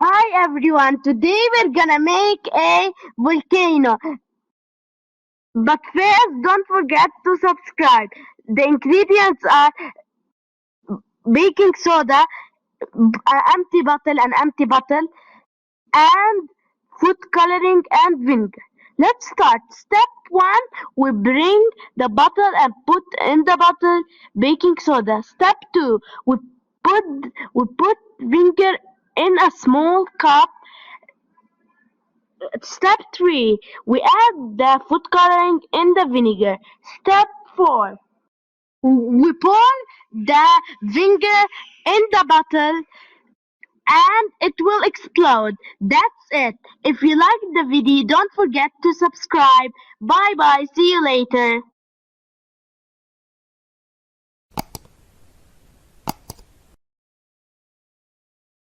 Hi everyone, today we're gonna make a volcano. But first, don't forget to subscribe. The ingredients are baking soda, an empty bottle, and food coloring and vinegar. Let's start. Step 1, we bring the bottle and put in the bottle baking soda. Step 2, put we put vinegar in a small cup. Step 3, we add the food coloring in the vinegar. Step 4, we pour the vinegar in the bottle and it will explode. That's it. If you liked the video, don't forget to subscribe. Bye bye. See you later.